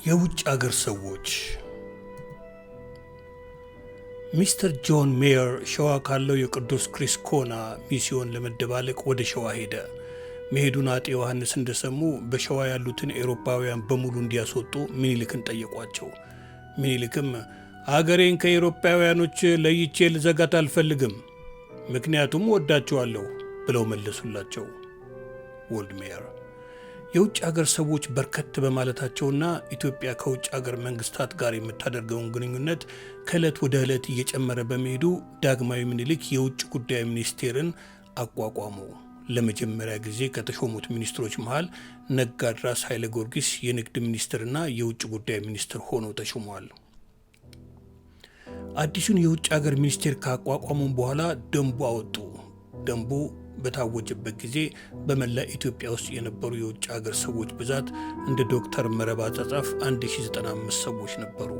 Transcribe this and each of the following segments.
የውጭ አገር ሰዎች ሚስተር ጆን ሜየር ሸዋ ካለው የቅዱስ ክሪስኮና ሚስዮን ለመደባለቅ ወደ ሸዋ ሄደ። መሄዱን አጤ ዮሐንስ እንደሰሙ በሸዋ ያሉትን ኤሮፓውያን በሙሉ እንዲያስወጡ ምኒልክን ጠየቋቸው። ምኒልክም አገሬን ከኤሮፓውያኖች ለይቼ ልዘጋት አልፈልግም፣ ምክንያቱም ወዳቸዋለሁ ብለው መለሱላቸው። ወልድ ሜየር የውጭ ሀገር ሰዎች በርከት በማለታቸውና ኢትዮጵያ ከውጭ ሀገር መንግስታት ጋር የምታደርገውን ግንኙነት ከዕለት ወደ ዕለት እየጨመረ በመሄዱ ዳግማዊ ምኒልክ የውጭ ጉዳይ ሚኒስቴርን አቋቋሙ። ለመጀመሪያ ጊዜ ከተሾሙት ሚኒስትሮች መሃል ነጋድራስ ኃይለ ጊዮርጊስ የንግድ ሚኒስትርና የውጭ ጉዳይ ሚኒስትር ሆነው ተሾመዋል። አዲሱን የውጭ ሀገር ሚኒስቴር ካቋቋሙ በኋላ ደንቡ አወጡ። ደንቡ በታወጀበት ጊዜ በመላ ኢትዮጵያ ውስጥ የነበሩ የውጭ ሀገር ሰዎች ብዛት እንደ ዶክተር መረብ አጻጻፍ 1095 ሰዎች ነበሩ።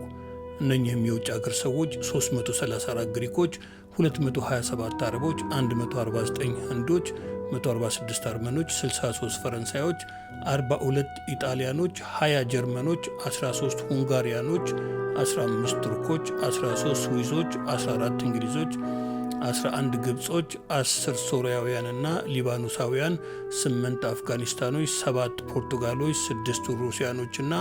እነኚህም የውጭ ሀገር ሰዎች 334 ግሪኮች፣ 227 አረቦች፣ 149 ህንዶች፣ 146 አርመኖች፣ 63 ፈረንሳዮች፣ 42 ኢጣሊያኖች፣ 20 ጀርመኖች፣ 13 ሁንጋሪያኖች፣ 15 ቱርኮች፣ 13 ስዊዞች፣ 14 እንግሊዞች፣ 11 ግብጾች፣ 10 ሶሪያውያንና ሊባኖሳውያን፣ 8 አፍጋኒስታኖች፣ 7 ፖርቱጋሎች፣ 6 ሩሲያኖችና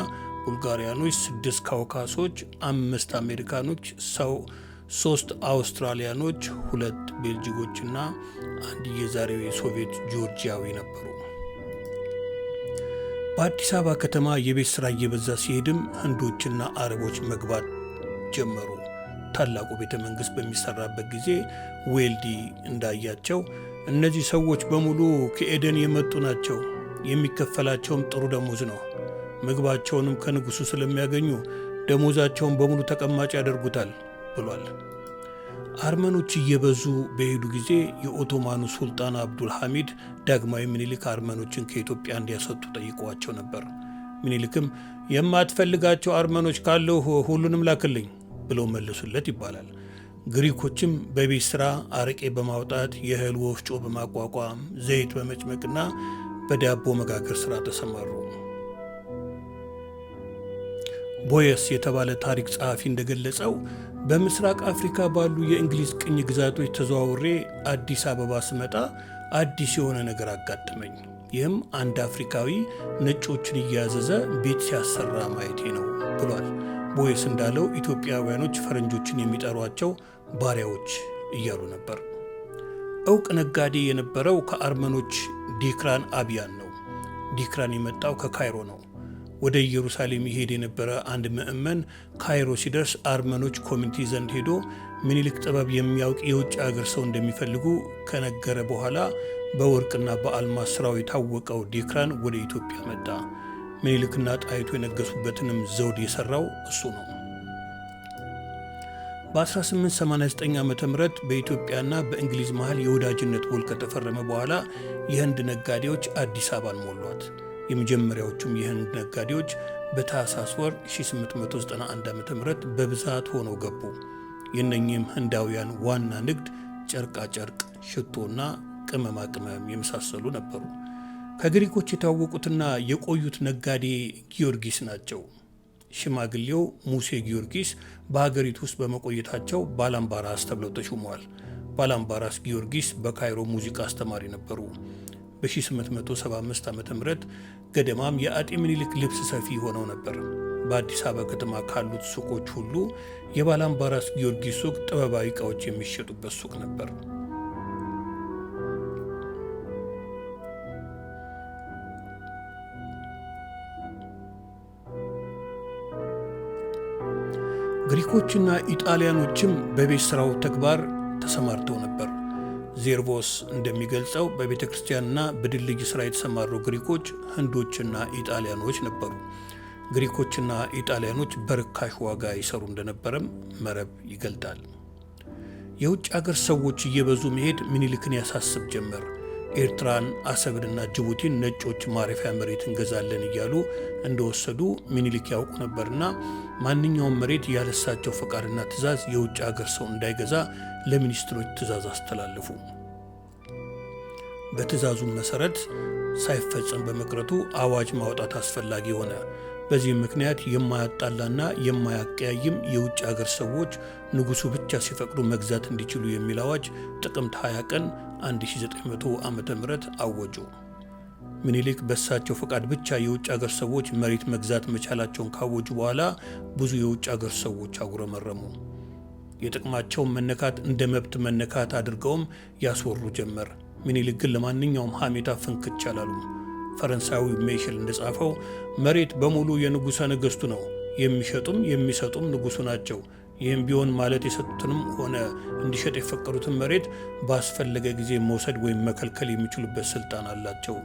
ቡልጋሪያኖች፣ 6 ካውካሶች፣ 5 አሜሪካኖች፣ 3 አውስትራሊያኖች፣ 2 ቤልጂጎችና 1 የዛሬው የሶቪየት ጆርጂያዊ ነበሩ። በአዲስ አበባ ከተማ የቤት ስራ እየበዛ ሲሄድም ህንዶችና አረቦች መግባት ጀመሩ። ታላቁ ቤተ መንግስት በሚሰራበት ጊዜ ዌልዲ እንዳያቸው እነዚህ ሰዎች በሙሉ ከኤደን የመጡ ናቸው፣ የሚከፈላቸውም ጥሩ ደሞዝ ነው፣ ምግባቸውንም ከንጉሱ ስለሚያገኙ ደሞዛቸውን በሙሉ ተቀማጭ ያደርጉታል ብሏል። አርመኖች እየበዙ በሄዱ ጊዜ የኦቶማኑ ሱልጣን አብዱል ሐሚድ ዳግማዊ ምኒልክ አርመኖችን ከኢትዮጵያ እንዲያሰጡ ጠይቀዋቸው ነበር። ምኒልክም የማትፈልጋቸው አርመኖች ካለው ሁሉንም ላክልኝ ብለው መለሱለት ይባላል። ግሪኮችም በቤት ስራ አረቄ በማውጣት የእህል ወፍጮ በማቋቋም ዘይት በመጭመቅና በዳቦ መጋገር ስራ ተሰማሩ። ቦየስ የተባለ ታሪክ ጸሐፊ እንደገለጸው በምስራቅ አፍሪካ ባሉ የእንግሊዝ ቅኝ ግዛቶች ተዘዋውሬ አዲስ አበባ ስመጣ አዲስ የሆነ ነገር አጋጠመኝ። ይህም አንድ አፍሪካዊ ነጮችን እያዘዘ ቤት ሲያሰራ ማየቴ ነው ብሏል። ቦየስ እንዳለው ኢትዮጵያውያኖች ፈረንጆችን የሚጠሯቸው ባሪያዎች እያሉ ነበር። እውቅ ነጋዴ የነበረው ከአርመኖች ዲክራን አብያን ነው። ዲክራን የመጣው ከካይሮ ነው። ወደ ኢየሩሳሌም ይሄድ የነበረ አንድ ምዕመን ካይሮ ሲደርስ አርመኖች ኮሚኒቲ ዘንድ ሄዶ ምኒልክ ጥበብ የሚያውቅ የውጭ ሀገር ሰው እንደሚፈልጉ ከነገረ በኋላ በወርቅና በአልማዝ ስራው የታወቀው ዲክራን ወደ ኢትዮጵያ መጣ። ምኒልክና ጣይቱ የነገሱበትንም ዘውድ የሰራው እሱ ነው። በ1889 ዓ.ም በኢትዮጵያና በእንግሊዝ መሃል የወዳጅነት ውል ከተፈረመ በኋላ የህንድ ነጋዴዎች አዲስ አበባን ሞሏት። የመጀመሪያዎቹም የህንድ ነጋዴዎች በታህሳስ ወር 1891 ዓ.ም በብዛት ሆነው ገቡ። የእነኚህም ህንዳውያን ዋና ንግድ ጨርቃጨርቅ፣ ሽቶና ቅመማ ቅመም የመሳሰሉ ነበሩ። ከግሪኮች የታወቁትና የቆዩት ነጋዴ ጊዮርጊስ ናቸው። ሽማግሌው ሙሴ ጊዮርጊስ በሀገሪቱ ውስጥ በመቆየታቸው ባላምባራስ ተብለው ተሹመዋል። ባላምባራስ ጊዮርጊስ በካይሮ ሙዚቃ አስተማሪ ነበሩ። በ1875 ዓ.ም ገደማም የአጤ ምኒልክ ልብስ ሰፊ ሆነው ነበር። በአዲስ አበባ ከተማ ካሉት ሱቆች ሁሉ የባላምባራስ ጊዮርጊስ ሱቅ ጥበባዊ ዕቃዎች የሚሸጡበት ሱቅ ነበር። ግሪኮችና ኢጣሊያኖችም በቤት ስራው ተግባር ተሰማርተው ነበር። ዜርቮስ እንደሚገልጸው በቤተ ክርስቲያንና በድልድይ ስራ የተሰማሩ ግሪኮች፣ ህንዶችና ኢጣሊያኖች ነበሩ። ግሪኮችና ኢጣሊያኖች በርካሽ ዋጋ ይሰሩ እንደነበረም መረብ ይገልጣል። የውጭ ሀገር ሰዎች እየበዙ መሄድ ምኒልክን ያሳስብ ጀመር። ኤርትራን፣ አሰብንና ጅቡቲን ነጮች ማረፊያ መሬት እንገዛለን እያሉ እንደወሰዱ ምኒልክ ያውቁ ነበርና ማንኛውም መሬት ያለሳቸው ፈቃድና ትእዛዝ የውጭ ሀገር ሰው እንዳይገዛ ለሚኒስትሮች ትእዛዝ አስተላለፉ። በትእዛዙ መሰረት ሳይፈጸም በመቅረቱ አዋጅ ማውጣት አስፈላጊ ሆነ። በዚህ ምክንያት የማያጣላና የማያቀያይም የውጭ ሀገር ሰዎች ንጉሱ ብቻ ሲፈቅዱ መግዛት እንዲችሉ የሚል አዋጅ ጥቅምት 20 ቀን 1900 ዓመተ ምህረት አወጁ። ምኒልክ በእሳቸው ፈቃድ ብቻ የውጭ ሀገር ሰዎች መሬት መግዛት መቻላቸውን ካወጁ በኋላ ብዙ የውጭ ሀገር ሰዎች አጉረመረሙ። የጥቅማቸውን መነካት እንደ መብት መነካት አድርገውም ያስወሩ ጀመር። ምኒልክ ግን ለማንኛውም ሐሜታ ፍንክች አላሉም። ፈረንሳዊው ሜሽል እንደጻፈው መሬት በሙሉ የንጉሠ ነገሥቱ ነው፣ የሚሸጡም የሚሰጡም ንጉሱ ናቸው። ይህም ቢሆን ማለት የሰጡትንም ሆነ እንዲሸጥ የፈቀዱትን መሬት ባስፈለገ ጊዜ መውሰድ ወይም መከልከል የሚችሉበት ስልጣን አላቸው።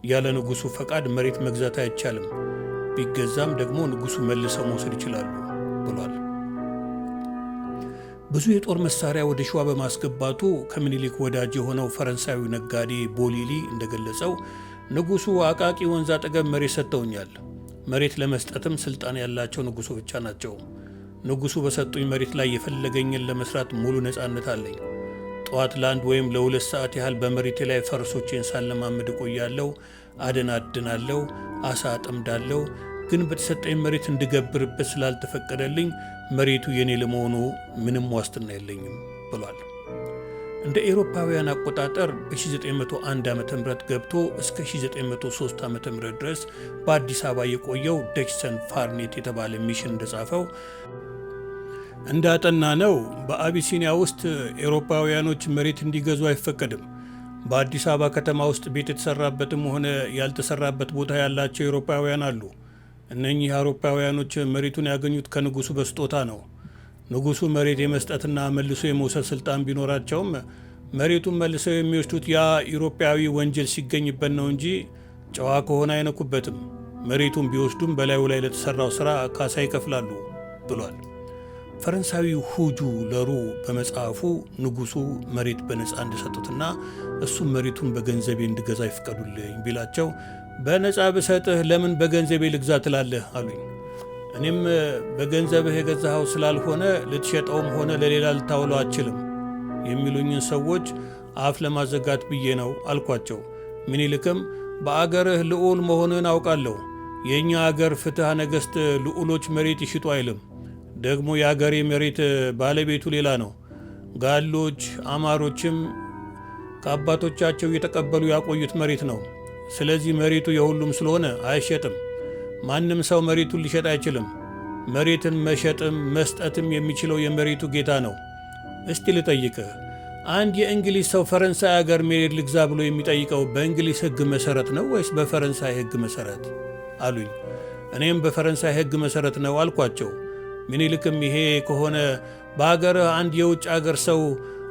ያለ ንጉሱ ፈቃድ መሬት መግዛት አይቻልም፣ ቢገዛም ደግሞ ንጉሱ መልሰው መውሰድ ይችላሉ ብሏል። ብዙ የጦር መሳሪያ ወደ ሸዋ በማስገባቱ ከምኒልክ ወዳጅ የሆነው ፈረንሳዊ ነጋዴ ቦሊሊ እንደገለጸው ንጉሱ አቃቂ ወንዝ አጠገብ መሬት ሰጥተውኛል። መሬት ለመስጠትም ስልጣን ያላቸው ንጉሱ ብቻ ናቸው። ንጉሱ በሰጡኝ መሬት ላይ የፈለገኝን ለመስራት ሙሉ ነፃነት አለኝ። ጠዋት ለ1 ወይም ለ2 ሰዓት ያህል በመሬቴ ላይ ፈረሶቼን ሳለማመድ እቆያለሁ፣ አደናድናለሁ፣ አሳ አጠምዳለሁ። ግን በተሰጠኝ መሬት እንድገብርበት ስላልተፈቀደልኝ መሬቱ የኔ ለመሆኑ ምንም ዋስትና የለኝም ብሏል። እንደ ኤሮፓውያን አቆጣጠር በ1901 ዓ.ም ገብቶ እስከ 1903 ዓ.ም ድረስ በአዲስ አበባ የቆየው ዴክሰን ፋርኔት የተባለ ሚሽን እንደጻፈው እንዳጠና ነው በአቢሲኒያ ውስጥ ኤሮፓውያኖች መሬት እንዲገዙ አይፈቀድም። በአዲስ አበባ ከተማ ውስጥ ቤት የተሰራበትም ሆነ ያልተሰራበት ቦታ ያላቸው ኤሮፓውያን አሉ። እነኚህ አውሮፓውያኖች መሬቱን ያገኙት ከንጉሱ በስጦታ ነው። ንጉሱ መሬት የመስጠትና መልሶ የመውሰድ ስልጣን ቢኖራቸውም መሬቱን መልሰው የሚወስዱት ያ ኢሮፓዊ ወንጀል ሲገኝበት ነው እንጂ ጨዋ ከሆነ አይነኩበትም። መሬቱን ቢወስዱም በላዩ ላይ ለተሰራው ስራ ካሳ ይከፍላሉ ብሏል። ፈረንሳዊው ሁጁ ለሩ በመጽሐፉ ንጉሱ መሬት በነፃ እንደሰጡትና እሱም መሬቱን በገንዘቤ እንድገዛ ይፍቀዱልኝ ቢላቸው በነፃ ብሰጥህ ለምን በገንዘቤ ልግዛ ትላለህ አሉኝ። እኔም በገንዘብህ የገዛኸው ስላልሆነ ልትሸጠውም ሆነ ለሌላ ልታውለው አትችልም የሚሉኝን ሰዎች አፍ ለማዘጋት ብዬ ነው አልኳቸው። ምኒልክም በአገርህ ልዑል መሆንን አውቃለሁ። የእኛ አገር ፍትሐ ነገሥት ልዑሎች መሬት ይሽጡ አይልም። ደግሞ የአገሬ መሬት ባለቤቱ ሌላ ነው። ጋሎች፣ አማሮችም ከአባቶቻቸው እየተቀበሉ ያቆዩት መሬት ነው። ስለዚህ መሬቱ የሁሉም ስለሆነ አይሸጥም። ማንም ሰው መሬቱን ሊሸጥ አይችልም። መሬትን መሸጥም መስጠትም የሚችለው የመሬቱ ጌታ ነው። እስቲ ልጠይቅህ፣ አንድ የእንግሊዝ ሰው ፈረንሳይ አገር መሬት ልግዛ ብሎ የሚጠይቀው በእንግሊዝ ሕግ መሰረት ነው ወይስ በፈረንሳይ ሕግ መሰረት አሉኝ። እኔም በፈረንሳይ ሕግ መሰረት ነው አልኳቸው። ምኒልክም ይሄ ከሆነ በአገርህ አንድ የውጭ አገር ሰው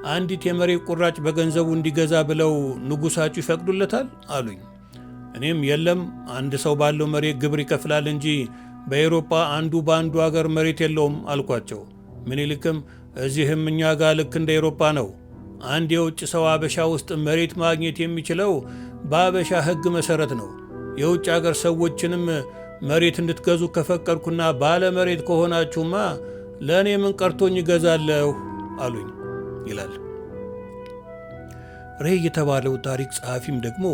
አንዲት የመሬት ቁራጭ በገንዘቡ እንዲገዛ ብለው ንጉሳችሁ ይፈቅዱለታል አሉኝ። እኔም የለም፣ አንድ ሰው ባለው መሬት ግብር ይከፍላል እንጂ በአውሮፓ አንዱ በአንዱ አገር መሬት የለውም አልኳቸው። ምኒልክም እዚህም እኛ ጋር ልክ እንደ አውሮፓ ነው። አንድ የውጭ ሰው አበሻ ውስጥ መሬት ማግኘት የሚችለው በአበሻ ሕግ መሰረት ነው። የውጭ አገር ሰዎችንም መሬት እንድትገዙ ከፈቀድኩና ባለ መሬት ከሆናችሁማ ለእኔ ምን ቀርቶኝ ይገዛለሁ አሉኝ ይላል። ሬይ የተባለው ታሪክ ጸሐፊም ደግሞ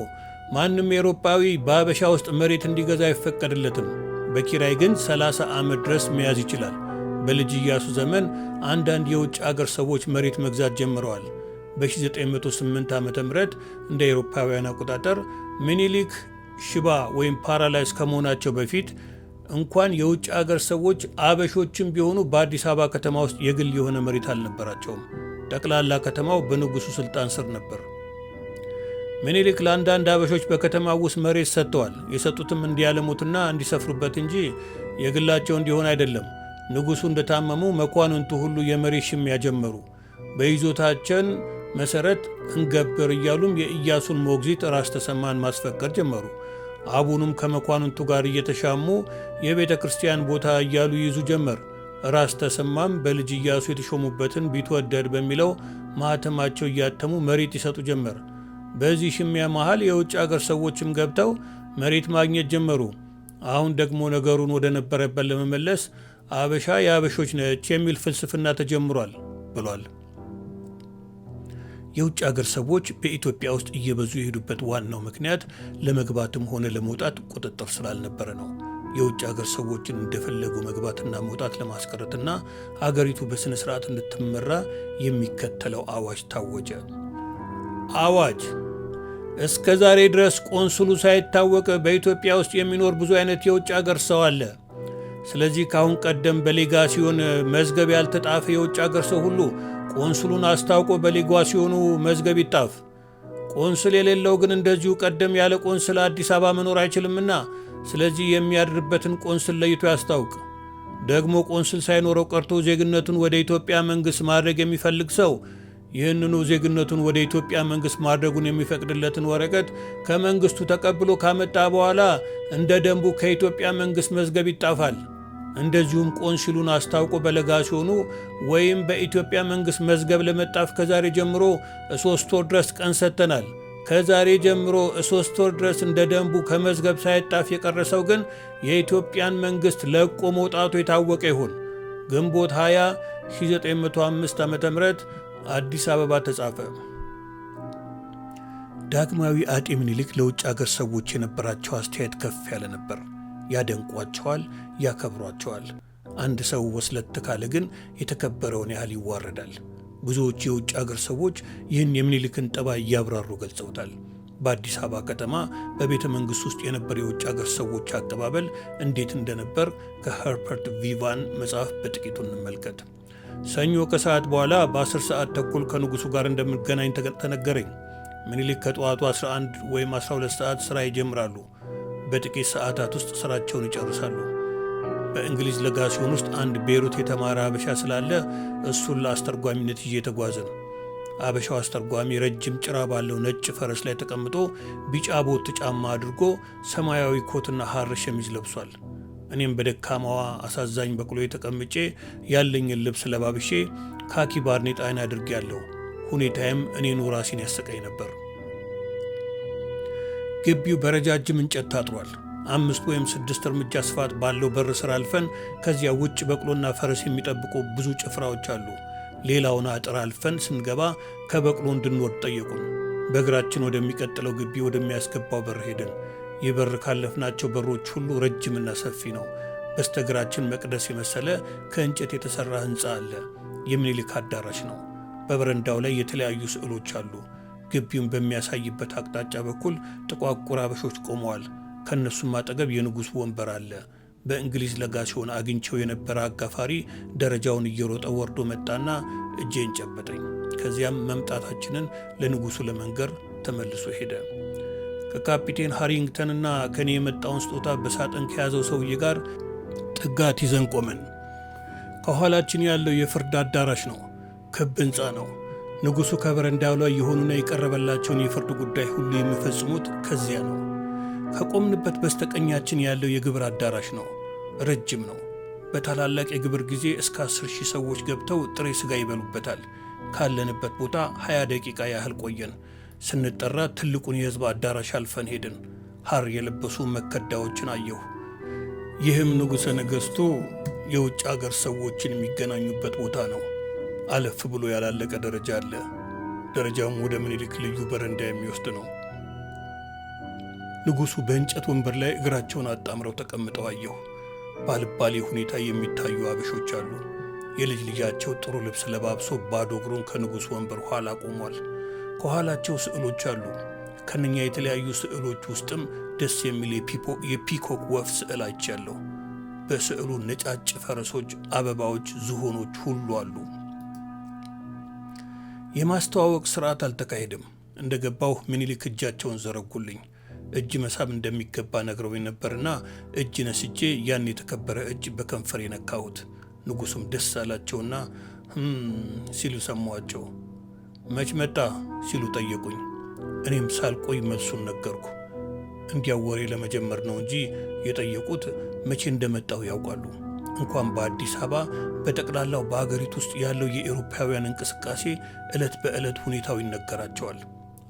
ማንም ኤሮፓዊ በአበሻ ውስጥ መሬት እንዲገዛ አይፈቀድለትም፣ በኪራይ ግን 30 ዓመት ድረስ መያዝ ይችላል። በልጅ ኢያሱ ዘመን አንዳንድ የውጭ አገር ሰዎች መሬት መግዛት ጀምረዋል። በ1908 ዓ.ም እንደ ኤሮፓውያን አቆጣጠር ምኒልክ ሽባ ወይም ፓራላይዝ ከመሆናቸው በፊት እንኳን የውጭ አገር ሰዎች አበሾችም ቢሆኑ በአዲስ አበባ ከተማ ውስጥ የግል የሆነ መሬት አልነበራቸውም። ጠቅላላ ከተማው በንጉሱ ስልጣን ስር ነበር። ምኒልክ ለአንዳንድ አበሾች በከተማ ውስጥ መሬት ሰጥተዋል። የሰጡትም እንዲያለሙትና እንዲሰፍሩበት እንጂ የግላቸው እንዲሆን አይደለም። ንጉሱ እንደታመሙ መኳንንቱ ሁሉ የመሬት ሽሚያ ጀመሩ። በይዞታችን መሰረት እንገብር እያሉም የኢያሱን ሞግዚት ራስ ተሰማን ማስፈቀድ ጀመሩ። አቡኑም ከመኳንንቱ ጋር እየተሻሙ የቤተ ክርስቲያን ቦታ እያሉ ይይዙ ጀመር። ራስ ተሰማም በልጅ ኢያሱ የተሾሙበትን ቢትወደድ በሚለው ማኅተማቸው እያተሙ መሬት ይሰጡ ጀመር። በዚህ ሽሚያ መሃል የውጭ አገር ሰዎችም ገብተው መሬት ማግኘት ጀመሩ። አሁን ደግሞ ነገሩን ወደ ነበረበት ለመመለስ አበሻ የአበሾች ነች የሚል ፍልስፍና ተጀምሯል ብሏል። የውጭ አገር ሰዎች በኢትዮጵያ ውስጥ እየበዙ የሄዱበት ዋናው ምክንያት ለመግባትም ሆነ ለመውጣት ቁጥጥር ስላልነበረ ነው። የውጭ ሀገር ሰዎችን እንደፈለጉ መግባትና መውጣት ለማስቀረትና አገሪቱ በስነ ስርዓት እንድትመራ የሚከተለው አዋጅ ታወጀ። አዋጅ እስከ ዛሬ ድረስ ቆንስሉ ሳይታወቅ በኢትዮጵያ ውስጥ የሚኖር ብዙ አይነት የውጭ ሀገር ሰው አለ። ስለዚህ ካሁን ቀደም በሌጋሲዮን መዝገብ ያልተጣፈ የውጭ ሀገር ሰው ሁሉ ቆንስሉን አስታውቆ በሌጋሲዮኑ መዝገብ ይጣፍ። ቆንስል የሌለው ግን እንደዚሁ ቀደም ያለ ቆንስል አዲስ አበባ መኖር አይችልምና ስለዚህ የሚያድርበትን ቆንስል ለይቶ ያስታውቅ። ደግሞ ቆንስል ሳይኖረው ቀርቶ ዜግነቱን ወደ ኢትዮጵያ መንግሥት ማድረግ የሚፈልግ ሰው ይህንኑ ዜግነቱን ወደ ኢትዮጵያ መንግሥት ማድረጉን የሚፈቅድለትን ወረቀት ከመንግሥቱ ተቀብሎ ካመጣ በኋላ እንደ ደንቡ ከኢትዮጵያ መንግሥት መዝገብ ይጣፋል። እንደዚሁም ቆንስሉን አስታውቆ በሌጋሲዮኑ ወይም በኢትዮጵያ መንግሥት መዝገብ ለመጣፍ ከዛሬ ጀምሮ 3 ወር ድረስ ቀን ሰጥተናል። ከዛሬ ጀምሮ 3 ወር ድረስ እንደ ደንቡ ከመዝገብ ሳይጣፍ የቀረሰው ግን የኢትዮጵያን መንግሥት ለቆ መውጣቱ የታወቀ ይሁን። ግንቦት 20 1905 ዓ.ም አዲስ አበባ ተጻፈ። ዳግማዊ አጤ ምኒልክ ለውጭ አገር ሰዎች የነበራቸው አስተያየት ከፍ ያለ ነበር። ያደንቋቸዋል፣ ያከብሯቸዋል። አንድ ሰው ወስለት ካለ ግን የተከበረውን ያህል ይዋረዳል። ብዙዎች የውጭ አገር ሰዎች ይህን የምኒልክን ጠባይ እያብራሩ ገልጸውታል። በአዲስ አበባ ከተማ በቤተ መንግሥት ውስጥ የነበሩ የውጭ አገር ሰዎች አቀባበል እንዴት እንደነበር ከኸርፐርት ቪቫን መጽሐፍ በጥቂቱ እንመልከት። ሰኞ ከሰዓት በኋላ በ10 ሰዓት ተኩል ከንጉሡ ጋር እንደምገናኝ ተነገረኝ። ምኒልክ ከጠዋቱ 11 ወይም 12 ሰዓት ሥራ ይጀምራሉ። በጥቂት ሰዓታት ውስጥ ሥራቸውን ይጨርሳሉ። በእንግሊዝ ሌጋሲዮን ውስጥ አንድ ቤይሩት የተማረ አበሻ ስላለ እሱን ለአስተርጓሚነት ይዤ ተጓዝን። አበሻው አስተርጓሚ ረጅም ጭራ ባለው ነጭ ፈረስ ላይ ተቀምጦ ቢጫ ቦት ጫማ አድርጎ ሰማያዊ ኮትና ሐር ሸሚዝ ለብሷል። እኔም በደካማዋ አሳዛኝ በቅሎዬ ተቀምጬ ያለኝን ልብስ ለባብሼ ካኪ ባርኔጣዬን አድርጌያለሁ። ሁኔታዬም እኔኑ ራሴን ያሰቃይ ነበር። ግቢው በረጃጅም እንጨት ታጥሯል። 5 ወይም 6 እርምጃ ስፋት ባለው በር ስር አልፈን ከዚያ ውጭ በቅሎና ፈረስ የሚጠብቁ ብዙ ጭፍራዎች አሉ። ሌላውን አጥር አልፈን ስንገባ ከበቅሎ እንድንወርድ ጠየቁን። በእግራችን ወደሚቀጥለው ግቢ ወደሚያስገባው በር ሄድን። ይህ በር ካለፍናቸው በሮች ሁሉ ረጅምና ሰፊ ነው። በስተግራችን መቅደስ የመሰለ ከእንጨት የተሠራ ሕንፃ አለ። የምኒልክ አዳራሽ ነው። በበረንዳው ላይ የተለያዩ ስዕሎች አሉ። ግቢውን በሚያሳይበት አቅጣጫ በኩል ጥቋቁር አበሾች ቆመዋል። ከእነሱም አጠገብ የንጉሥ ወንበር አለ። በእንግሊዝ ሌጋሲዮን አግኝቸው የነበረ አጋፋሪ ደረጃውን እየሮጠ ወርዶ መጣና እጄን ጨበጠኝ። ከዚያም መምጣታችንን ለንጉሡ ለመንገር ተመልሶ ሄደ። ከካፒቴን ሃሪንግተንና ከኔ የመጣውን ስጦታ በሳጥን ከያዘው ሰውዬ ጋር ጥጋት ይዘን ቆመን። ከኋላችን ያለው የፍርድ አዳራሽ ነው። ክብ ሕንፃ ነው። ንጉሡ ከበረንዳው ላይ የሆኑና የቀረበላቸውን የፍርድ ጉዳይ ሁሉ የሚፈጽሙት ከዚያ ነው። ከቆምንበት በስተቀኛችን ያለው የግብር አዳራሽ ነው። ረጅም ነው። በታላላቅ የግብር ጊዜ እስከ 10,000 ሰዎች ገብተው ጥሬ ሥጋ ይበሉበታል። ካለንበት ቦታ 20 ደቂቃ ያህል ቆየን። ስንጠራ ትልቁን የሕዝብ አዳራሽ አልፈን ሄድን። ሐር የለበሱ መከዳዎችን አየሁ። ይህም ንጉሠ ነገሥቱ የውጭ አገር ሰዎችን የሚገናኙበት ቦታ ነው። አለፍ ብሎ ያላለቀ ደረጃ አለ። ደረጃውም ወደ ምኒልክ ልዩ በረንዳ የሚወስድ ነው። ንጉሡ በእንጨት ወንበር ላይ እግራቸውን አጣምረው ተቀምጠው አየሁ። ባልባሌ ሁኔታ የሚታዩ አበሾች አሉ። የልጅ ልጃቸው ጥሩ ልብስ ለባብሶ ባዶ እግሩን ከንጉሥ ወንበር ኋላ ቆሟል። ከኋላቸው ስዕሎች አሉ። ከነኛ የተለያዩ ስዕሎች ውስጥም ደስ የሚል የፒኮክ ወፍ ስዕል አይቻለሁ። በስዕሉ ነጫጭ ፈረሶች፣ አበባዎች፣ ዝሆኖች ሁሉ አሉ። የማስተዋወቅ ሥርዓት አልተካሄደም። እንደገባሁ ምኒልክ እጃቸውን ዘረጉልኝ። እጅ መሳብ እንደሚገባ ነግረውኝ ነበርና እጅ ነስቼ ያን የተከበረ እጅ በከንፈር የነካሁት። ንጉሡም ደስ አላቸውና ሲሉ ሰማኋቸው። መች መጣ ሲሉ ጠየቁኝ። እኔም ሳልቆይ መልሱን ነገርኩ። እንዲያው ወሬ ለመጀመር ነው እንጂ የጠየቁት መቼ እንደመጣሁ ያውቃሉ። እንኳን በአዲስ አበባ በጠቅላላው በአገሪቱ ውስጥ ያለው የአውሮፓውያን እንቅስቃሴ ዕለት በዕለት ሁኔታው ይነገራቸዋል።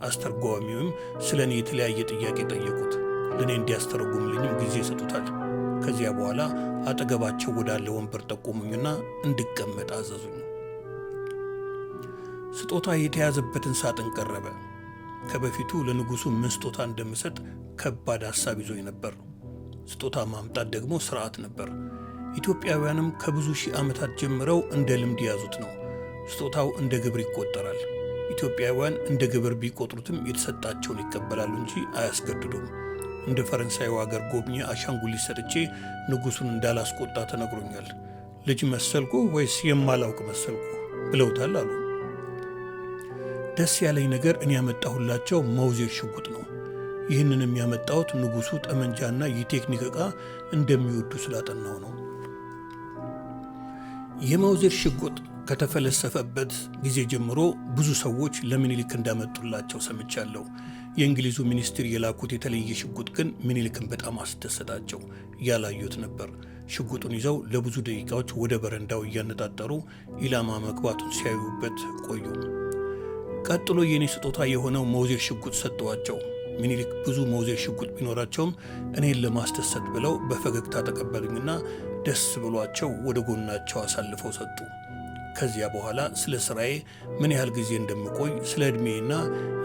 አስተርጓሚውም ስለ እኔ የተለያየ ጥያቄ ጠየቁት። ለእኔ እንዲያስተረጉምልኝም ጊዜ ይሰጡታል። ከዚያ በኋላ አጠገባቸው ወዳለ ወንበር ጠቆሙኝና እንድቀመጥ አዘዙኝ። ስጦታ የተያዘበትን ሳጥን ቀረበ። ከበፊቱ ለንጉሡ ምን ስጦታ እንደምሰጥ ከባድ ሐሳብ ይዞኝ ነበር። ስጦታ ማምጣት ደግሞ ስርዓት ነበር። ኢትዮጵያውያንም ከብዙ ሺህ ዓመታት ጀምረው እንደ ልምድ የያዙት ነው። ስጦታው እንደ ግብር ይቆጠራል። ኢትዮጵያውያን እንደ ግብር ቢቆጥሩትም የተሰጣቸውን ይቀበላሉ እንጂ አያስገድዱም። እንደ ፈረንሳዩ አገር ጎብኚ አሻንጉሊት ሰጥቼ ንጉሱን እንዳላስቆጣ ተነግሮኛል። ልጅ መሰልኩ ወይስ የማላውቅ መሰልኩ ብለውታል አሉ። ደስ ያለኝ ነገር እኔ ያመጣሁላቸው ማውዜር ሽጉጥ ነው። ይህንንም ያመጣሁት ንጉሱ ጠመንጃና የቴክኒክ ዕቃ እንደሚወዱ ስላጠናው ነው። የማውዜር ሽጉጥ ከተፈለሰፈበት ጊዜ ጀምሮ ብዙ ሰዎች ለምኒልክ እንዳመጡላቸው ሰምቻለሁ። የእንግሊዙ ሚኒስትር የላኩት የተለየ ሽጉጥ ግን ምኒልክን በጣም አስደሰታቸው። ያላዩት ነበር። ሽጉጡን ይዘው ለብዙ ደቂቃዎች ወደ በረንዳው እያነጣጠሩ ኢላማ መግባቱን ሲያዩበት ቆዩ። ቀጥሎ የኔ ስጦታ የሆነው ማውዜር ሽጉጥ ሰጠዋቸው። ምኒልክ ብዙ ማውዜር ሽጉጥ ቢኖራቸውም እኔን ለማስደሰት ብለው በፈገግታ ተቀበሉኝና ደስ ብሏቸው ወደ ጎናቸው አሳልፈው ሰጡ። ከዚያ በኋላ ስለ ስራዬ ምን ያህል ጊዜ እንደምቆይ፣ ስለ ዕድሜና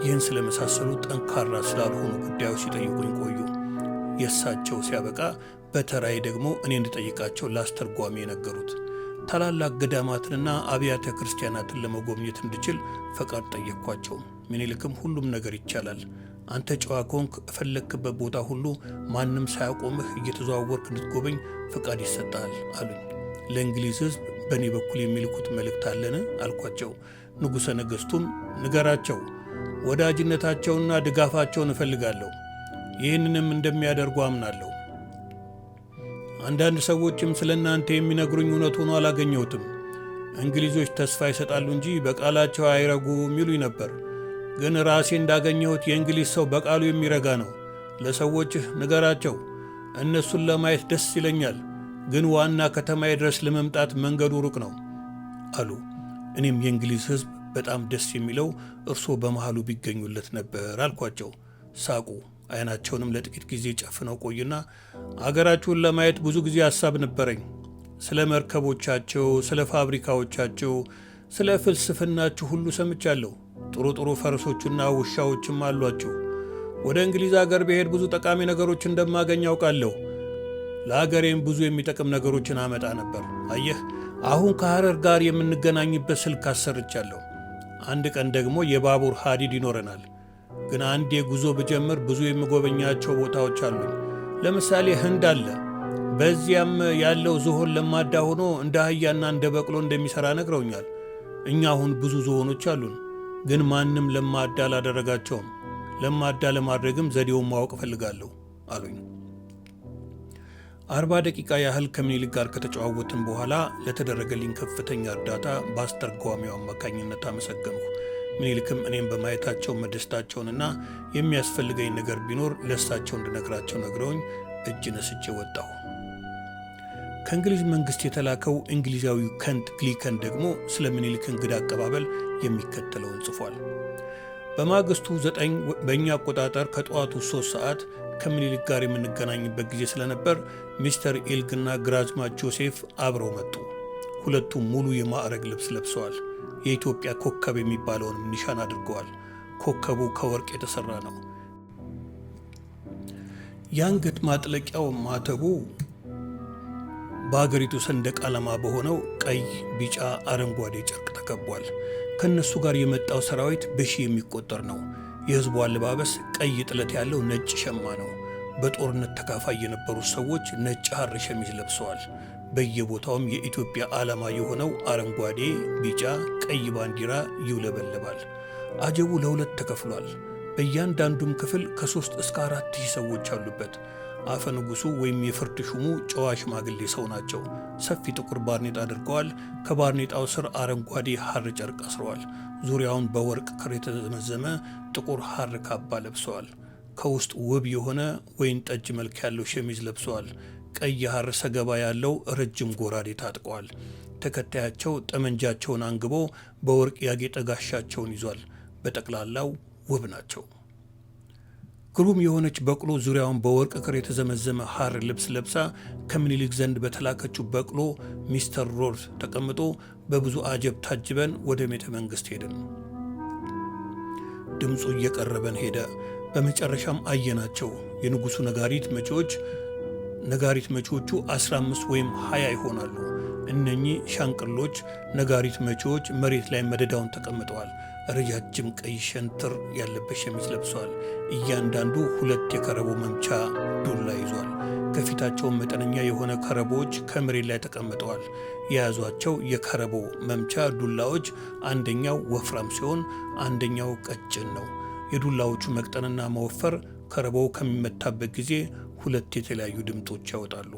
ይህን ስለመሳሰሉ ጠንካራ ስላልሆኑ ጉዳዮች ሲጠይቁኝ ቆዩ። የእሳቸው ሲያበቃ በተራዬ ደግሞ እኔ እንድጠይቃቸው ላስተርጓሚ የነገሩት። ታላላቅ ገዳማትንና አብያተ ክርስቲያናትን ለመጎብኘት እንድችል ፈቃድ ጠየቅኳቸው። ምኒልክም ሁሉም ነገር ይቻላል፣ አንተ ጨዋ ከሆንክ እፈለክበት ቦታ ሁሉ ማንም ሳያቆምህ እየተዘዋወርክ እንድትጎበኝ ፈቃድ ይሰጣል አሉኝ። ለእንግሊዝ ሕዝብ በእኔ በኩል የሚልኩት መልእክት አለን አልኳቸው። ንጉሠ ነገሥቱም ንገራቸው፣ ወዳጅነታቸውና ድጋፋቸውን እፈልጋለሁ፣ ይህንንም እንደሚያደርጉ አምናለሁ። አንዳንድ ሰዎችም ስለ እናንተ የሚነግሩኝ እውነት ሆኖ አላገኘሁትም። እንግሊዞች ተስፋ ይሰጣሉ እንጂ በቃላቸው አይረጉም ይሉኝ ነበር። ግን ራሴ እንዳገኘሁት የእንግሊዝ ሰው በቃሉ የሚረጋ ነው። ለሰዎችህ ንገራቸው፣ እነሱን ለማየት ደስ ይለኛል፣ ግን ዋና ከተማዬ ድረስ ለመምጣት መንገዱ ሩቅ ነው አሉ። እኔም የእንግሊዝ ሕዝብ በጣም ደስ የሚለው እርስዎ በመሃሉ ቢገኙለት ነበር አልኳቸው። ሳቁ። አይናቸውንም ለጥቂት ጊዜ ጨፍነው ቆዩና አገራችሁን ለማየት ብዙ ጊዜ ሐሳብ ነበረኝ። ስለ መርከቦቻቸው፣ ስለ ፋብሪካዎቻቸው፣ ስለ ፍልስፍናችሁ ሁሉ ሰምቻለሁ። ጥሩ ጥሩ ፈረሶችና ውሻዎችም አሏቸው። ወደ እንግሊዝ አገር ብሄድ ብዙ ጠቃሚ ነገሮች እንደማገኝ ያውቃለሁ። ለአገሬም ብዙ የሚጠቅም ነገሮችን አመጣ ነበር። አየህ፣ አሁን ከሐረር ጋር የምንገናኝበት ስልክ አሰርቻለሁ። አንድ ቀን ደግሞ የባቡር ሐዲድ ይኖረናል። ግን አንዴ ጉዞ ብጀምር ብዙ የምጎበኛቸው ቦታዎች አሉኝ። ለምሳሌ ህንድ አለ። በዚያም ያለው ዝሆን ለማዳ ሆኖ እንደ አህያና እንደ በቅሎ እንደሚሠራ ነግረውኛል። እኛ አሁን ብዙ ዝሆኖች አሉን፣ ግን ማንም ለማዳ አላደረጋቸውም። ለማዳ ለማድረግም ዘዴውን ማወቅ እፈልጋለሁ አሉኝ። 40 ደቂቃ ያህል ከምኒልክ ጋር ከተጨዋወትን በኋላ ለተደረገልኝ ከፍተኛ እርዳታ በአስተርጓሚው አማካኝነት አመሰገንሁ። ምኒልክም እኔም በማየታቸው መደሰታቸውንና የሚያስፈልገኝ ነገር ቢኖር ለእሳቸው እንድነግራቸው ነግረውኝ እጅ ነስቼ ወጣሁ። ከእንግሊዝ መንግሥት የተላከው እንግሊዛዊው ከንት ግሊከን ደግሞ ስለ ምኒልክ እንግዳ አቀባበል የሚከተለውን ጽፏል። በማግስቱ 9 በእኛ አቆጣጠር ከጠዋቱ 3 ሰዓት ከምኒልክ ጋር የምንገናኝበት ጊዜ ስለነበር ሚስተር ኢልግና ግራዝማች ጆሴፍ አብረው መጡ። ሁለቱም ሙሉ የማዕረግ ልብስ ለብሰዋል። የኢትዮጵያ ኮከብ የሚባለውንም ኒሻን አድርገዋል። ኮከቡ ከወርቅ የተሰራ ነው። የአንገት ማጥለቂያው ማተቡ በአገሪቱ ሰንደቅ ዓላማ በሆነው ቀይ፣ ቢጫ፣ አረንጓዴ ጨርቅ ተከቧል። ከነሱ ጋር የመጣው ሰራዊት በሺህ የሚቆጠር ነው። የሕዝቡ አለባበስ ቀይ ጥለት ያለው ነጭ ሸማ ነው። በጦርነት ተካፋይ የነበሩት ሰዎች ነጭ ሐር ሸሚዝ ለብሰዋል። በየቦታውም የኢትዮጵያ ዓላማ የሆነው አረንጓዴ፣ ቢጫ፣ ቀይ ባንዲራ ይውለበለባል። አጀቡ ለሁለት ተከፍሏል። በእያንዳንዱም ክፍል ከ3 እስከ 4 ሺህ ሰዎች አሉበት። አፈ ንጉሡ ወይም የፍርድ ሹሙ ጨዋ ሽማግሌ ሰው ናቸው። ሰፊ ጥቁር ባርኔጣ አድርገዋል። ከባርኔጣው ስር አረንጓዴ ሐር ጨርቅ አስረዋል። ዙሪያውን በወርቅ ክር የተዘመዘመ ጥቁር ሐር ካባ ለብሰዋል። ከውስጥ ውብ የሆነ ወይን ጠጅ መልክ ያለው ሸሚዝ ለብሰዋል። ቀይ ሐር ሰገባ ያለው ረጅም ጎራዴ ታጥቀዋል። ተከታያቸው ጠመንጃቸውን አንግቦ በወርቅ ያጌጠ ጋሻቸውን ይዟል። በጠቅላላው ውብ ናቸው። ግሩም የሆነች በቅሎ ዙሪያውን በወርቅ ክር የተዘመዘመ ሐር ልብስ ለብሳ ከምኒልክ ዘንድ በተላከችው በቅሎ ሚስተር ሮድ ተቀምጦ በብዙ አጀብ ታጅበን ወደ ቤተ መንግሥት ሄድን። ድምፁ እየቀረበን ሄደ። በመጨረሻም አየናቸው። የንጉሡ ነጋሪት መጪዎች ነጋሪት መቺዎቹ 15 ወይም 20 ይሆናሉ። እነኚህ ሻንቅሎች ነጋሪት መቺዎች መሬት ላይ መደዳውን ተቀምጠዋል። ረጃጅም ቀይ ሸንትር ያለበት ሸሚዝ ለብሰዋል። እያንዳንዱ 2 የከረቦ መምቻ ዱላ ይዟል። ከፊታቸው መጠነኛ የሆነ ከረቦዎች ከመሬት ላይ ተቀምጠዋል። የያዟቸው የከረቦ መምቻ ዱላዎች አንደኛው ወፍራም ሲሆን አንደኛው ቀጭን ነው። የዱላዎቹ መቅጠንና መወፈር ከረቦው ከሚመታበት ጊዜ 2 የተለያዩ ድምጦች ያወጣሉ።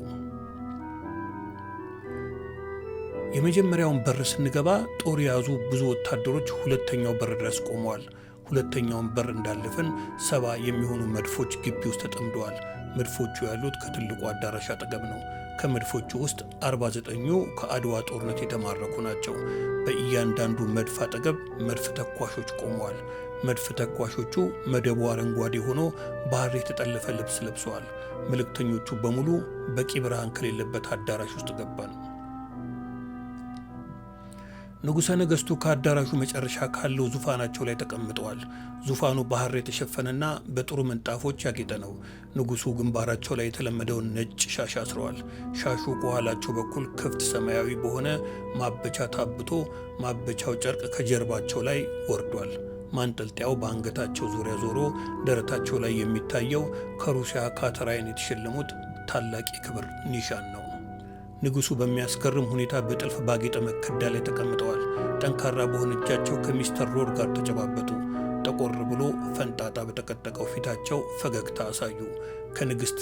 የመጀመሪያውን በር ስንገባ ጦር የያዙ ብዙ ወታደሮች ሁለተኛው በር ድረስ ቆመዋል። ሁለተኛውን በር እንዳለፍን 70 የሚሆኑ መድፎች ግቢ ውስጥ ተጠምደዋል። መድፎቹ ያሉት ከትልቁ አዳራሽ አጠገብ ነው። ከመድፎቹ ውስጥ 49ኙ ከአድዋ ጦርነት የተማረኩ ናቸው። በእያንዳንዱ መድፍ አጠገብ መድፍ ተኳሾች ቆመዋል። መድፍ ተኳሾቹ መደቡ አረንጓዴ ሆኖ ባህር የተጠለፈ ልብስ ለብሰዋል። መልእክተኞቹ በሙሉ በቂ ብርሃን ከሌለበት አዳራሽ ውስጥ ገባን። ንጉሠ ነገሥቱ ከአዳራሹ መጨረሻ ካለው ዙፋናቸው ላይ ተቀምጠዋል። ዙፋኑ ባህር የተሸፈነና በጥሩ ምንጣፎች ያጌጠ ነው። ንጉሡ ግንባራቸው ላይ የተለመደውን ነጭ ሻሽ አስረዋል። ሻሹ ከኋላቸው በኩል ክፍት ሰማያዊ በሆነ ማበቻ ታብቶ ማበቻው ጨርቅ ከጀርባቸው ላይ ወርዷል። ማንጠልጠያው በአንገታቸው ዙሪያ ዞሮ ደረታቸው ላይ የሚታየው ከሩሲያ ካተራይን የተሸለሙት ታላቅ የክብር ኒሻን ነው። ንጉሡ በሚያስገርም ሁኔታ በጥልፍ ባጌጠ መከዳ ላይ ተቀምጠዋል። ጠንካራ በሆነ እጃቸው ከሚስተር ሮድ ጋር ተጨባበጡ። ጠቆር ብሎ ፈንጣጣ በተቀጠቀው ፊታቸው ፈገግታ አሳዩ። ከንግሥት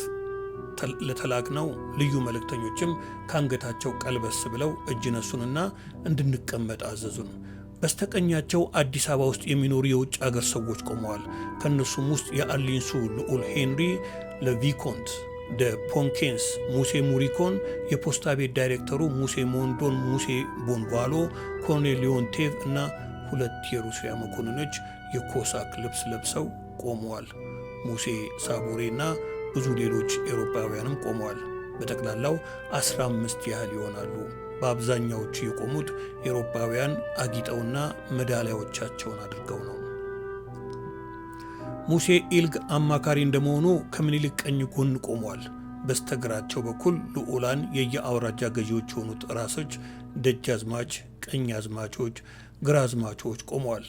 ለተላክነው ልዩ መልእክተኞችም ከአንገታቸው ቀልበስ ብለው እጅ ነሱንና እንድንቀመጥ አዘዙን። በስተቀኛቸው አዲስ አበባ ውስጥ የሚኖሩ የውጭ አገር ሰዎች ቆመዋል። ከእነሱም ውስጥ የአርሊንሱ ልዑል ሄንሪ ለቪኮንት ደ ፖንኬንስ ሙሴ ሙሪኮን፣ የፖስታ ቤት ዳይሬክተሩ ሙሴ ሞንዶን ሙሴ ቦንቫሎ፣ ኮሎኔል ሊዮንቴቭ እና 2 የሩሲያ መኮንኖች የኮሳክ ልብስ ለብሰው ቆመዋል። ሙሴ ሳቦሬ እና ብዙ ሌሎች ኤውሮፓውያንም ቆመዋል። በጠቅላላው 15 ያህል ይሆናሉ። በአብዛኛዎቹ የቆሙት ኤውሮፓውያን አጊጠውና ሜዳሊያዎቻቸውን አድርገው ነው። ሙሴ ኢልግ አማካሪ እንደመሆኑ ከምኒልክ ቀኝ ጎን ቆሟል። በስተግራቸው በኩል ልዑላን የየአውራጃ ገዢዎች የሆኑት ራሶች፣ ደጃዝማች፣ ቀኛዝማቾች፣ ግራዝማቾች ቆመዋል።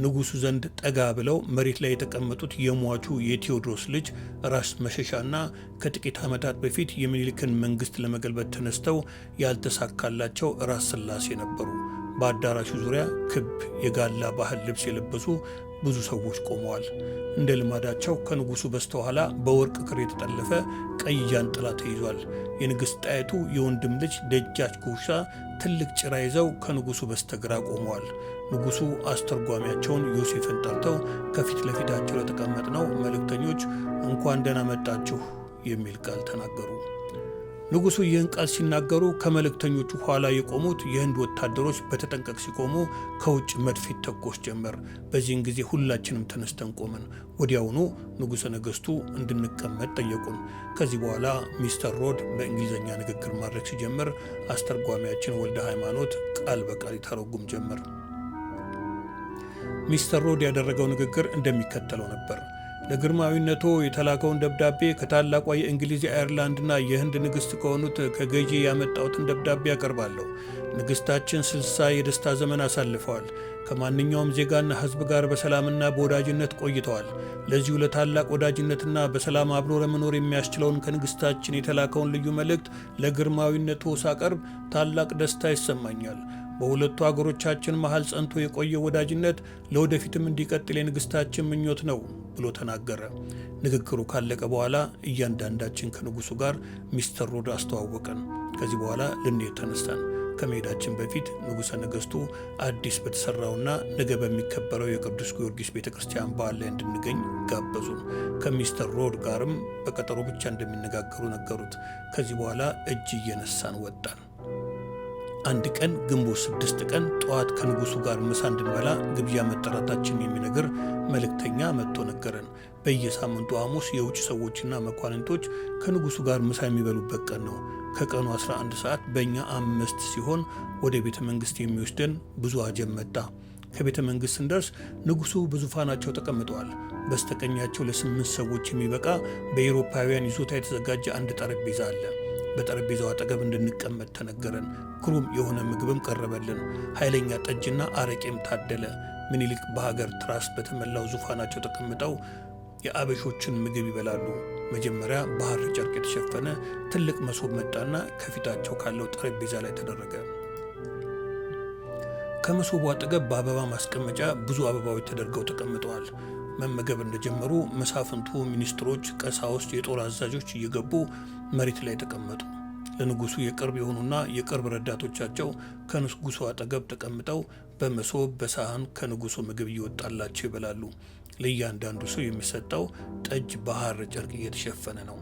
ንጉሡ ዘንድ ጠጋ ብለው መሬት ላይ የተቀመጡት የሟቹ የቴዎድሮስ ልጅ ራስ መሸሻና ከጥቂት ዓመታት በፊት የሚኒልክን መንግሥት ለመገልበጥ ተነስተው ያልተሳካላቸው ራስ ሥላሴ ነበሩ። በአዳራሹ ዙሪያ ክብ የጋላ ባህል ልብስ የለበሱ ብዙ ሰዎች ቆመዋል። እንደ ልማዳቸው ከንጉሡ በስተኋላ በወርቅ ክር የተጠለፈ ቀይ ጃንጥላ ተይዟል። የንግሥት ጣይቱ የወንድም ልጅ ደጃች ጉሻ ትልቅ ጭራ ይዘው ከንጉሡ በስተግራ ቆመዋል። ንጉሡ አስተርጓሚያቸውን ዮሴፍን ጠርተው ከፊት ለፊታቸው ለተቀመጥነው መልእክተኞች እንኳን ደህና መጣችሁ የሚል ቃል ተናገሩ። ንጉሡ ይህን ቃል ሲናገሩ ከመልእክተኞቹ ኋላ የቆሙት የህንድ ወታደሮች በተጠንቀቅ ሲቆሙ ከውጭ መድፍ ይተኮስ ጀመር። በዚህን ጊዜ ሁላችንም ተነስተን ቆመን። ወዲያውኑ ንጉሠ ነገሥቱ እንድንቀመጥ ጠየቁን። ከዚህ በኋላ ሚስተር ሮድ በእንግሊዝኛ ንግግር ማድረግ ሲጀምር አስተርጓሚያችን ወልደ ሃይማኖት ቃል በቃል ይተረጉም ጀመር። ሚስተር ሮድ ያደረገው ንግግር እንደሚከተለው ነበር። ለግርማዊነቶ የተላከውን ደብዳቤ ከታላቋ የእንግሊዝ የአየርላንድና የህንድ ንግሥት ከሆኑት ከገዢ ያመጣሁትን ደብዳቤ ያቀርባለሁ። ንግሥታችን 60 የደስታ ዘመን አሳልፈዋል። ከማንኛውም ዜጋና ሕዝብ ጋር በሰላምና በወዳጅነት ቆይተዋል። ለዚሁ ለታላቅ ወዳጅነትና በሰላም አብሮ ለመኖር የሚያስችለውን ከንግሥታችን የተላከውን ልዩ መልእክት ለግርማዊነቶ ሳቀርብ ታላቅ ደስታ ይሰማኛል። በሁለቱ አገሮቻችን መሃል ጸንቶ የቆየ ወዳጅነት ለወደፊትም እንዲቀጥል የንግሥታችን ምኞት ነው ብሎ ተናገረ። ንግግሩ ካለቀ በኋላ እያንዳንዳችን ከንጉሡ ጋር ሚስተር ሮድ አስተዋወቀን። ከዚህ በኋላ ልንሄድ ተነሳን። ከመሄዳችን በፊት ንጉሠ ነገሥቱ አዲስ በተሰራውና ነገ በሚከበረው የቅዱስ ጊዮርጊስ ቤተ ክርስቲያን በዓል ላይ እንድንገኝ ጋበዙን። ከሚስተር ሮድ ጋርም በቀጠሮ ብቻ እንደሚነጋገሩ ነገሩት። ከዚህ በኋላ እጅ እየነሳን ወጣን። አንድ ቀን ግንቦት 6 ቀን ጠዋት ከንጉሡ ጋር ምሳ እንድንበላ ግብዣ መጠራታችን የሚነግር መልእክተኛ መጥቶ ነገረን። በየሳምንቱ ሐሙስ የውጭ ሰዎችና መኳንንቶች ከንጉሡ ጋር ምሳ የሚበሉበት ቀን ነው። ከቀኑ 11 ሰዓት በእኛ 5 ሲሆን ወደ ቤተ መንግሥት የሚወስደን ብዙ አጀብ መጣ። ከቤተ መንግሥት ስንደርስ ንጉሡ በዙፋናቸው ተቀምጠዋል። በስተቀኛቸው ለ8 ሰዎች የሚበቃ በአውሮፓውያን ይዞታ የተዘጋጀ አንድ ጠረጴዛ አለ። በጠረጴዛው አጠገብ እንድንቀመጥ ተነገረን። ግሩም የሆነ ምግብም ቀረበልን። ኃይለኛ ጠጅና አረቄም ታደለ። ምኒልክ በሀገር ትራስ በተሞላው ዙፋናቸው ተቀምጠው የአበሾችን ምግብ ይበላሉ። መጀመሪያ በሐር ጨርቅ የተሸፈነ ትልቅ መሶብ መጣና ከፊታቸው ካለው ጠረጴዛ ላይ ተደረገ። ከመሶቡ አጠገብ በአበባ ማስቀመጫ ብዙ አበባዎች ተደርገው ተቀምጠዋል። መመገብ እንደጀመሩ መሳፍንቱ፣ ሚኒስትሮች፣ ቀሳውስት፣ የጦር አዛዦች እየገቡ መሬት ላይ ተቀመጡ። ለንጉሱ የቅርብ የሆኑና የቅርብ ረዳቶቻቸው ከንጉሱ አጠገብ ተቀምጠው በመሶብ በሳህን ከንጉሱ ምግብ እየወጣላቸው ይበላሉ። ለእያንዳንዱ ሰው የሚሰጠው ጠጅ በሐር ጨርቅ እየተሸፈነ ነው።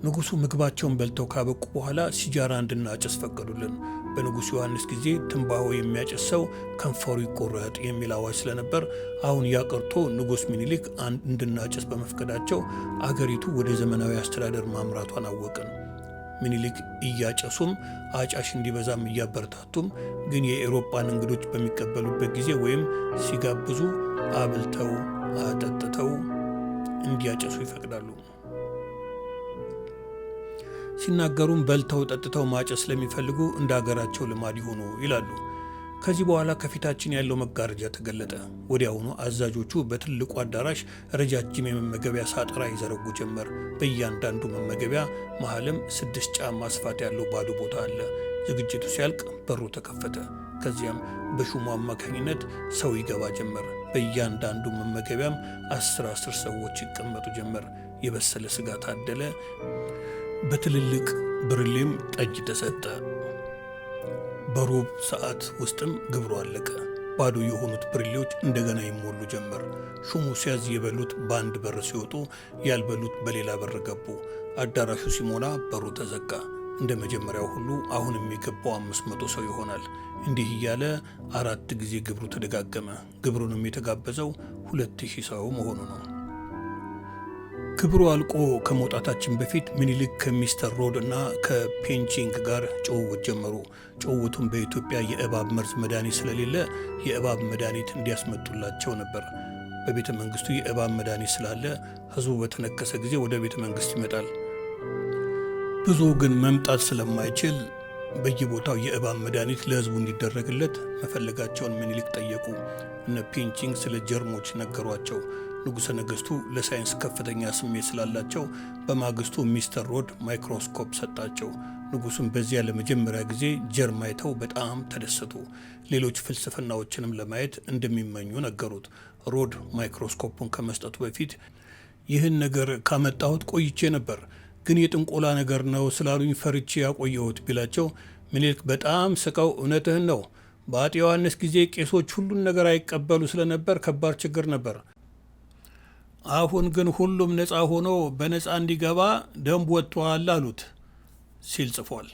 ንጉሱ ምግባቸውን በልተው ካበቁ በኋላ ሲጃራ እንድናጨስ ፈቀዱልን። በንጉሱ ዮሐንስ ጊዜ ትንባሆ የሚያጨስ ሰው ከንፈሩ ይቆረጥ የሚል አዋጅ ስለነበር አሁን ያቀርቶ ንጉስ ምኒልክ እንድናጨስ በመፍቀዳቸው አገሪቱ ወደ ዘመናዊ አስተዳደር ማምራቷን አወቅን። ምኒልክ እያጨሱም አጫሽ እንዲበዛም እያበረታቱም፣ ግን የአውሮፓን እንግዶች በሚቀበሉበት ጊዜ ወይም ሲጋብዙ አብልተው አጠጥተው እንዲያጨሱ ይፈቅዳሉ። ሲናገሩም በልተው ጠጥተው ማጨስ ስለሚፈልጉ እንደ ሀገራቸው ልማድ ይሆኑ ይላሉ። ከዚህ በኋላ ከፊታችን ያለው መጋረጃ ተገለጠ። ወዲያውኑ አዛዦቹ በትልቁ አዳራሽ ረጃጅም የመመገቢያ ሳጥራ ይዘረጉ ጀመር። በእያንዳንዱ መመገቢያ መሃልም 6 ጫማ ስፋት ያለው ባዶ ቦታ አለ። ዝግጅቱ ሲያልቅ በሩ ተከፈተ። ከዚያም በሹሙ አማካኝነት ሰው ይገባ ጀመር። በእያንዳንዱ መመገቢያም 10 ሰዎች ይቀመጡ ጀመር። የበሰለ ስጋ ታደለ። በትልልቅ ብርሌም ጠጅ ተሰጠ። በሩብ ሰዓት ውስጥም ግብሩ አለቀ። ባዶ የሆኑት ብርሌዎች እንደገና ይሞሉ ጀመር። ሹሙ ሲያዝ የበሉት በአንድ በር ሲወጡ፣ ያልበሉት በሌላ በር ገቡ። አዳራሹ ሲሞላ በሩ ተዘጋ። እንደ መጀመሪያው ሁሉ አሁን የሚገባው 500 ሰው ይሆናል። እንዲህ እያለ 4 ጊዜ ግብሩ ተደጋገመ። ግብሩንም የተጋበዘው 2000 ሰው መሆኑ ነው። ግብሩ አልቆ ከመውጣታችን በፊት ምኒልክ ከሚስተር ሮድ እና ከፔንቺንግ ጋር ጭውውት ጀመሩ። ጭውውቱም በኢትዮጵያ የእባብ መርዝ መድኃኒት ስለሌለ የእባብ መድኃኒት እንዲያስመጡላቸው ነበር። በቤተ መንግስቱ የእባብ መድኃኒት ስላለ ህዝቡ በተነከሰ ጊዜ ወደ ቤተ መንግስት ይመጣል። ብዙ ግን መምጣት ስለማይችል በየቦታው የእባብ መድኃኒት ለህዝቡ እንዲደረግለት መፈለጋቸውን ምኒልክ ጠየቁ። እነ ፔንቺንግ ስለ ጀርሞች ነገሯቸው። ንጉሠ ነገሥቱ ለሳይንስ ከፍተኛ ስሜት ስላላቸው በማግስቱ ሚስተር ሮድ ማይክሮስኮፕ ሰጣቸው። ንጉሡም በዚያ ለመጀመሪያ ጊዜ ጀርም አይተው በጣም ተደሰቱ። ሌሎች ፍልስፍናዎችንም ለማየት እንደሚመኙ ነገሩት። ሮድ ማይክሮስኮፑን ከመስጠቱ በፊት ይህን ነገር ካመጣሁት ቆይቼ ነበር፣ ግን የጥንቆላ ነገር ነው ስላሉኝ ፈርቼ ያቆየሁት ቢላቸው፣ ምኒልክ በጣም ስቀው እውነትህን ነው፣ በአጤ ዮሐንስ ጊዜ ቄሶች ሁሉን ነገር አይቀበሉ ስለነበር ከባድ ችግር ነበር። አሁን ግን ሁሉም ነፃ ሆኖ በነፃ እንዲገባ ደንብ ወጥቷል አሉት ሲል ጽፏል።